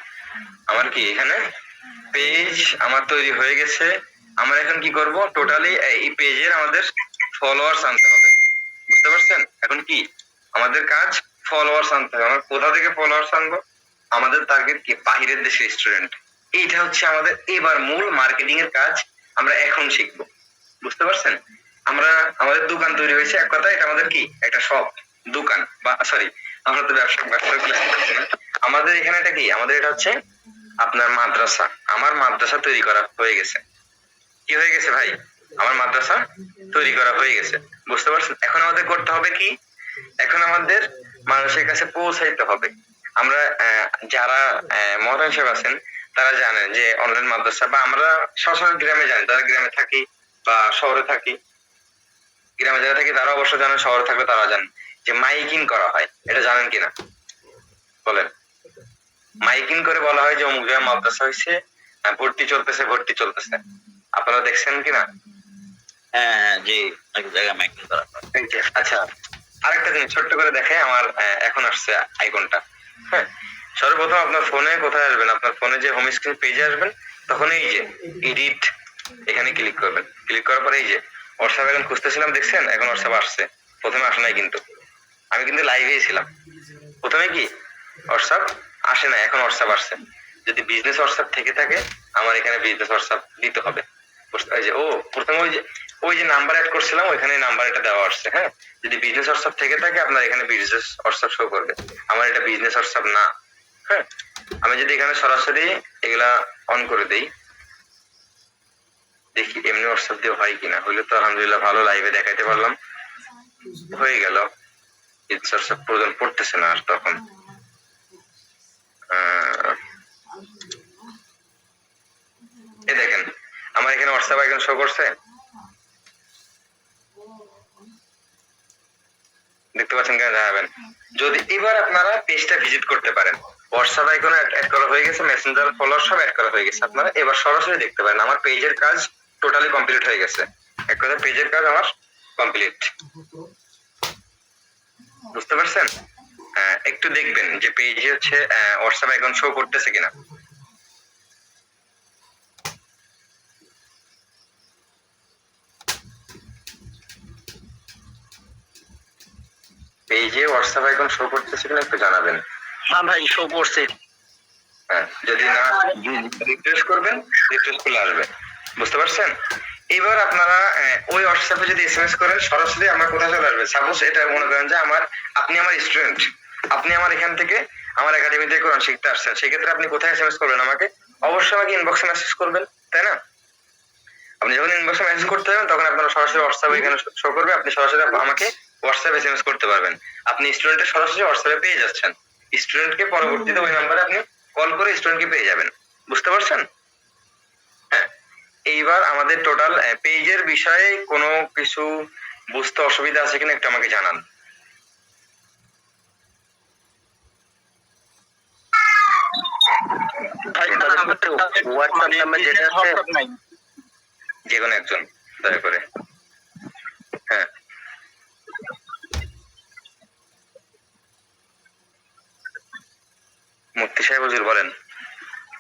আমার কি এখানে পেজ আমার তৈরি হয়ে গেছে। আমরা এখন কি করব? টোটালি এই পেজের আমাদের ফলোয়ার্স আনতে হবে। বুঝতে পারছেন? এখন কি আমাদের কাজ? ফলোয়ার্স আনতে হবে। আমরা কোথা থেকে ফলোয়ার্স আনবো? আমাদের টার্গেট কি? বাহিরের দেশের স্টুডেন্ট। এইটা হচ্ছে আমাদের এবার মূল মার্কেটিং এর কাজ, আমরা এখন শিখবো। বুঝতে পারছেন? আমাদের দোকান তৈরি হয়েছে, এক কথা এটা আমাদের কি? একটা শপ, দোকান, বা সরি, আমরা তো ব্যবসা আমাদের এখানে এটা কি? আমাদের এটা হচ্ছে আপনার মাদ্রাসা। আমার মাদ্রাসা তৈরি করা হয়ে গেছে। কি হয়ে গেছে ভাই? আমার মাদ্রাসা তৈরি করা হয়ে গেছে। বুঝতে পারছেন? এখন আমাদের করতে হবে কি? এখন আমাদের মানুষের কাছে পৌঁছাইতে হবে। আমরা যারা মহাজন সাহেব আছেন তারা জানেন যে অনলাইন মাদ্রাসা, বা আমরা সরাসরি গ্রামে জানি, যারা গ্রামে থাকি বা শহরে থাকি, গ্রামে যারা থাকি তারা অবশ্য জানেন, শহরে থাকলে তারা জানেন যে মাইকিং করা হয়। এটা জানেন কিনা বলেন? মাইকিং করে বলা হয় যে অমুক জায়গায় মাদ্রাসা হয়েছে, ভর্তি চলতেছে। আপনারা দেখছেন কিনা? হ্যাঁ জি, এক জায়গায় মাইকিং করা হয়। আচ্ছা, আরেকটা জিনিস ছোট্ট করে দেখে আমার এখন আসছে আইকনটা। হ্যাঁ, সর্বপ্রথম আপনার ফোনে কোথায় আসবেন? আপনার ফোনে যে হোম স্ক্রিন পেজে আসবেন, তখন এই যে এডিট, এখানে ক্লিক করবেন। ক্লিক করার পরে এই যে হোয়াটসঅ্যাপ এখন খুঁজতেছিলাম, দেখছেন? এখন হোয়াটসঅ্যাপ আসছে। প্রথমে আসে নাই, কিন্তু আমি কিন্তু লাইভেই ছিলাম। প্রথমে কি হোয়াটসঅ্যাপ আসে না, এখন হোয়াটসঅ্যাপ আসছে। যদি বিজনেস হোয়াটসঅ্যাপ থেকে থাকে, আমার এখানে বিজনেস হোয়াটসঅ্যাপ দিতে হবে। এই যে প্রথমে ওই যে নাম্বার অ্যাড করছিলাম, ওইখানে নাম্বার এটা দেওয়া আসছে। হ্যাঁ, যদি বিজনেস হোয়াটসঅ্যাপ থেকে থাকে আপনার এখানে বিজনেস হোয়াটসঅ্যাপ শো করবে। আমার এটা বিজনেস হোয়াটসঅ্যাপ না। হ্যাঁ, আমি যদি এখানে সরাসরি এগুলা অন করে দেই, দেখি এমনি হোয়াটসঅ্যাপ দিয়ে হয় কিনা। হইলে তো আলহামদুলিল্লাহ, ভালো, লাইভে দেখাইতে পারলাম, হয়ে গেল। বিজনেস হোয়াটসঅ্যাপ প্রয়োজন পড়তেছে না আর তখন। এই দেখেন আমার এখানে হোয়াটসঅ্যাপ আইকন শো করছে, দেখতে পাচ্ছেন কিনা জানাবেন। যদি এবার আপনারা পেজটা ভিজিট করতে পারেন, হোয়াটসঅ্যাপ আইকন অ্যাড করা হয়ে গেছে, মেসেঞ্জার ফলোয়ার সব অ্যাড করা হয়ে গেছে, আপনারা এবার সরাসরি দেখতে পারেন আমার পেজের কাজ টোটালি কমপ্লিট হয়ে গেছে। এক কথা পেজের কাজ আমার কমপ্লিট। বুঝতে পারছেন? একটু দেখবেন যে পেজে হচ্ছে হোয়াটসঅ্যাপ আইকন শো করতেছে কিনা। পেজে হোয়াটসঅ্যাপ আইকন শো করতেছে কিনা একটু জানাবেন। হ্যাঁ ভাই, শো করছে। হ্যাঁ, যদি না রিফ্রেশ করবেন, রিফ্রেশ করলে আসবে। বুঝতে পারছেন? এবার আপনারা ওই হোয়াটসঅ্যাপে যদি এসএমএস করেন, সরাসরি আমার কোথায় চলে আসবে? সাপোজ এটা মনে করেন যে আপনি আমার স্টুডেন্ট, আপনি আমার এখান থেকে আমার একাডেমি থেকে কোরআন শিখতে আসছেন, সেক্ষেত্রে আপনি কোথায় এসএমএস করবেন? আমাকে অবশ্যই আমাকে ইনবক্সে মেসেজ করবেন, তাই না? আপনি যখন ইনবক্সে মেসেজ করতে যাবেন তখন আপনারা সরাসরি হোয়াটসঅ্যাপে এখানে শো করবে, আপনি সরাসরি আমাকে হোয়াটসঅ্যাপে এসএমএস করতে পারবেন। আপনি স্টুডেন্টের সরাসরি হোয়াটসঅ্যাপে পেয়ে যাচ্ছেন, স্টুডেন্টকে পরবর্তীতে ওই নাম্বারে আপনি কল করে স্টুডেন্টকে পেয়ে যাবেন। বুঝতে পারছেন? হ্যাঁ, এইবার আমাদের টোটাল পেজের বিষয়ে কোনো কিছু বুঝতে অসুবিধা আছে কিনা একটু আমাকে জানান। হোয়াটসঅ্যাপ নাম্বার যেটা আছে যে কোনো একজন দয়া করে। হ্যাঁ, মুফতি সাহেব হুজুর বলেন।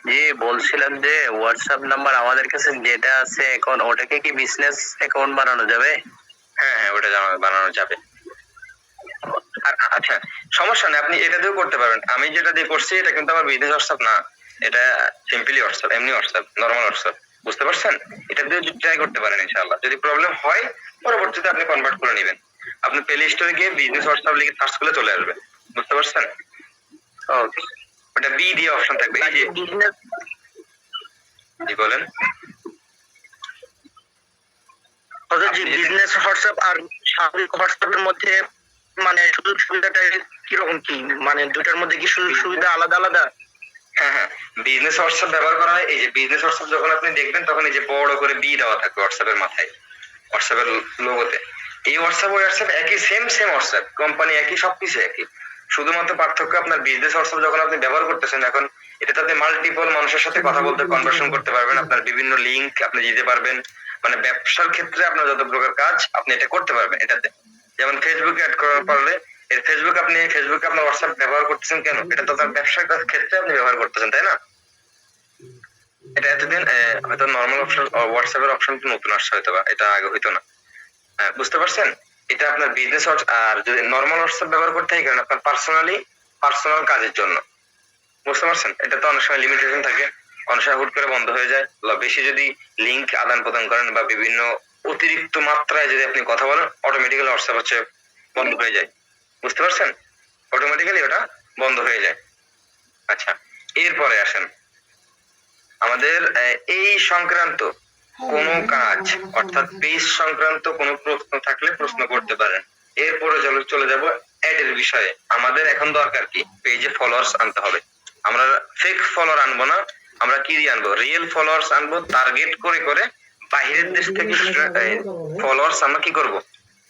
জি, বলছিলাম যে হোয়াটসঅ্যাপ নাম্বার আমাদের কাছে যেটা আছে এখন ওটাকে কি বিজনেস অ্যাকাউন্ট বানানো যাবে? হ্যাঁ হ্যাঁ, ওটা বানানো যাবে। আর আচ্ছা, সমস্যা নেই, আপনি এটা দিয়েও করতে পারবেন। আমি যেটা দিয়ে করছি এটা কিন্তু আমার বিজনেস হোয়াটসঅ্যাপ না, এটা সিম্পলি হোয়াটসঅ্যাপ, এমনি হোয়াটসঅ্যাপ, নরমাল হোয়াটসঅ্যাপ। বুঝতে পারছেন? এটা দিয়ে ট্রাই করতে পারেন ইনশাআল্লাহ। যদি প্রবলেম হয় পরবর্তীতে আপনি কনভার্ট করে নেবেন। আপনি প্লে স্টোরে গিয়ে বিজনেস হোয়াটসঅ্যাপ লিখে সার্চ করলে চলে আসবে। বুঝতে পারছেন? ওকে। ওটা বি দিয়ে অপশন থাকবে, এই যে বিজনেস জি বলেন। জি, বিজনেস হোয়াটসঅ্যাপ আর স্বাভাবিক হোয়াটসঅ্যাপের মধ্যে মানে সুযোগ সুবিধাটা কিরকম কি, মানে দুটার মধ্যে কি সুযোগ সুবিধা আলাদা আলাদা? হ্যাঁ হ্যাঁ, বিজনেস হোয়াটসঅ্যাপ ব্যবহার করা হয়। এই যে বিজনেস হোয়াটসঅ্যাপ যখন আপনি দেখবেন তখন এই যে বড় করে বি দেওয়া থাকবে হোয়াটসঅ্যাপের মাথায়, হোয়াটসঅ্যাপের লোগোতে। এই হোয়াটসঅ্যাপ ওই হোয়াটসঅ্যাপ একই, সেম সেম হোয়াটসঅ্যাপ, কোম্পানি একই, সবকিছু একই। শুধুমাত্র পার্থক্য আপনার বিজনেস হোয়াটসঅ্যাপ যখন আপনি ব্যবহার করতেছেন এখন এটাতে আপনি মাল্টিপল মানুষের সাথে কথা বলতে, কনভারসেশন করতে পারবেন। আপনার বিভিন্ন লিংক আপনি দিতে পারবেন, মানে ব্যবসার ক্ষেত্রে আপনার যত প্রকার কাজ আপনি এটা করতে পারবেন এটাতে। যেমন ফেসবুকে অ্যাড করার পারলে ফেসবুকে আপনার হোয়াটসঅ্যাপ ব্যবহার করতেছেন কেন? এটা তো আপনার ব্যবসার ক্ষেত্রে আপনি ব্যবহার করতেছেন, তাই না? এটা এতদিন হয়তো নর্মাল অপশন, হোয়াটসঅ্যাপের অপশন নতুন আসছে হয়তো, বা এটা আগে হইতো না। বুঝতে পারছেন? এটা আপনার বিজনেস আর যদি নর্মাল হোয়াটসঅ্যাপ ব্যবহার করতে হয় কারণ আপনার পার্সোনাল কাজের জন্য। বুঝতে পারছেন? এটা তো অনেক সময় লিমিটেশন থাকে, অনেক সময় হুট করে বন্ধ হয়ে যায়, বেশি যদি লিংক আদান প্রদান করেন বা বিভিন্ন অতিরিক্ত মাত্রায় যদি আপনি কথা বলেন অটোমেটিক্যালি হোয়াটসঅ্যাপ হচ্ছে বন্ধ হয়ে যায়। বুঝতে পারছেন? অটোমেটিক্যালি ওটা বন্ধ হয়ে যায়। আচ্ছা, এরপরে আসেন আমাদের এই সংক্রান্ত কোনো কাজ অর্থাৎ পেজ সংক্রান্ত কোনো প্রশ্ন থাকলে প্রশ্ন করতে পারেন। এরপরে চলে যাব অ্যাড এর বিষয়ে। আমাদের এখন দরকার কি? পেজে ফলোয়ার্স আনতে হবে। আমরা ফেক ফলোয়ার আনবো না, আমরা কি দিয়ে আনবো? রিয়েল ফলোয়ার্স আনবো। টার্গেট করে করে বাইরের দেশ থেকে ফলোয়ার্স আমরা কি করব?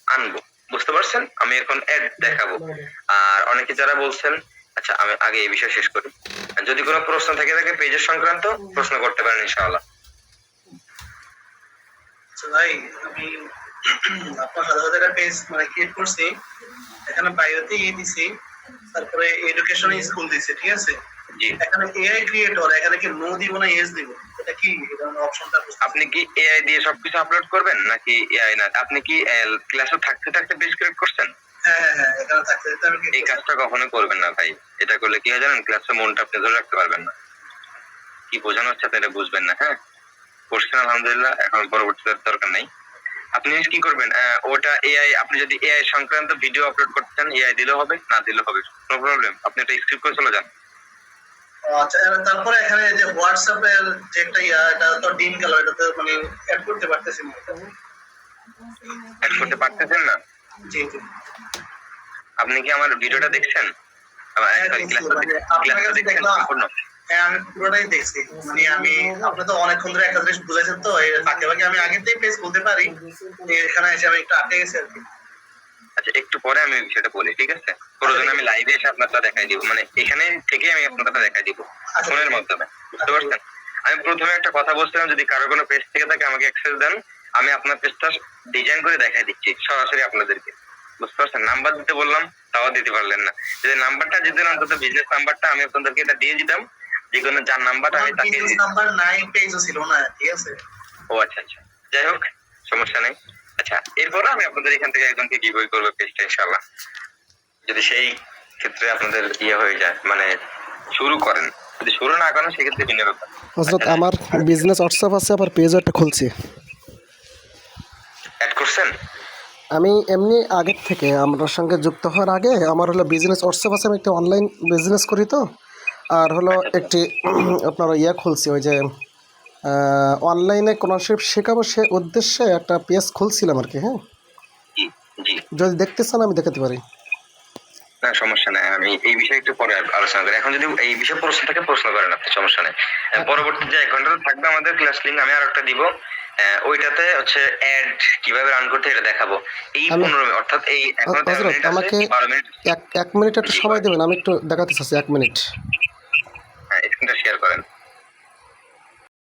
আনবো। বুঝতে পারছেন? আমি এখন অ্যাড দেখাবো। আর অনেকে যারা বলছেন, আচ্ছা আমি আগে এই বিষয় শেষ করি। যদি কোনো প্রশ্ন থেকে থাকে পেজের সংক্রান্ত প্রশ্ন করতে পারেন ইনশাআল্লাহ। ভাই আমি আপনার হাজার পেজ মানে ক্রিয়েট করছি, এখানে বায়োতে দিছি, তারপরে এডুকেশন স্কুল দিছি, ঠিক আছে? জি, এখানে এআই ক্রিয়েটর, এখানে কি নো দিব না ইয়েস দিব? এটা কি অপশনটা? আপনি কি এআই দিয়ে সবকিছু আপলোড করবেন নাকি এআই না? আপনি কি ক্লাসে থাকতে থাকতে পেজ ক্রিয়েট করছেন? হ্যাঁ হ্যাঁ হ্যাঁ, এখানে থাকতে আমি এই কাজটা কখনো করবেন না ভাই। এটা করলে কি হয় জানেন? ক্লাসে মনটা আপনি ধরে রাখতে পারবেন না। কি বোঝানো হচ্ছে আপনি এটা বুঝবেন না। হ্যাঁ, করছেন আলহামদুলিল্লাহ, এখন পরবর্তীতে দরকার নাই। আপনি কি করবেন, ওটা এআই, আপনি যদি এআই সংক্রান্ত ভিডিও আপলোড করতে চান এআই দিলেও হবে, না দিলেও হবে, নো প্রবলেম। আপনি এটা স্ক্রিপ্ট করে চলে যান। আচ্ছা, তারপরে এখানে যে হোয়াটসঅ্যাপ এর যে একটা এটা তো ডিম গেল, এটা তো মানে অ্যাড করতে পারতেছি না। অ্যাড করতে পারতেছেন না? জি জি। আপনি কি আমার ভিডিওটা দেখছেন? আপনার কাছে দেখলাম, হ্যাঁ আমি পুরোটাই দেখছি। মানে আমি আপনি তো অনেকক্ষণ ধরে একটা জিনিস বুঝাইছেন, তো এর ফাঁকে ফাঁকে আমি আগে থেকে পেজ বলতে পারি, এখানে এসে আমি একটু আটকে গেছি আর কি। আচ্ছা, একটু পরে আমি বিষয়টা বলি, ঠিক আছে? প্রয়োজনে আমি লাইভে এসে আপনারটা দেখাই দিব, মানে এখানে থেকে আমি আপনারটা দেখাই দিব ফোনের মাধ্যমে। বুঝতে পারছেন? আমি প্রথমে একটা কথা বলছিলাম, যদি কারো কোনো পেজ থেকে থাকে আমাকে অ্যাক্সেস দেন, আমি আপনার পেজটা ডিজাইন করে দেখাই দিচ্ছি সরাসরি আপনাদেরকে। বুঝতে পারছেন? নাম্বার দিতে বললাম, তাও দিতে পারলেন না। যদি নাম্বারটা দিতেন, অন্তত বিজনেস নাম্বারটা আমি আপনাদেরকে এটা দিয়ে দিতাম, যে কোনো যার নাম্বারটা আমি তাকে বিজনেস নাম্বার নাই, পেজও ছিল না, ঠিক আছে? ও আচ্ছা আচ্ছা, যাই হোক সমস্যা নেই। আচ্ছা, এরপর আমি আপনাদের এখান থেকে একজনকে গিভওয়ে করবো পেজটা ইনশাআল্লাহ, যদি সেই ক্ষেত্রে আপনাদের হয়ে যায়, মানে শুরু করেন। যদি শুরু না করেন সেক্ষেত্রে ভিন্ন ব্যাপার। হযরত আমার বিজনেস হোয়াটসঅ্যাপ আছে, আবার পেজও একটা খুলছি। অ্যাড করছেন? আমি এমনি আগের থেকে আপনার সঙ্গে যুক্ত হওয়ার আগে আমার হলো বিজনেস হোয়াটসঅ্যাপ আছে, আমি একটা অনলাইন বিজনেস করি তো। আর হলো একটি আপনার খুলছি, ওই যে অনলাইনে কোরআন শরীফ শেখাবো সে উদ্দেশ্যে একটা পেজ খুলছিলাম আর কি। হ্যাঁ, জি জি, যদি দেখতে চান আমি দেখাতে পারি। না সমস্যা নাই, আমি এই বিষয়ে একটু পরে আলোচনা করি। এখন যদি এই বিষয়ে প্রশ্ন থাকে প্রশ্ন করেন আপনি, সমস্যা নেই। পরবর্তী যে 1 ঘন্টা থাকবে আমাদের ক্লাস লিঙ্ক, আমি আরেকটা দিব, ওইটাতে হচ্ছে অ্যাড কিভাবে রান করতে এটা দেখাবো। এই 15 মিনিট, অর্থাৎ এই এখন 13 হযরত মিনিট আছে, আমাকে 12 মিনিট। এক মিনিট একটু সময় দেবেন, আমি একটু দেখাতে চাচ্ছি 1 মিনিট।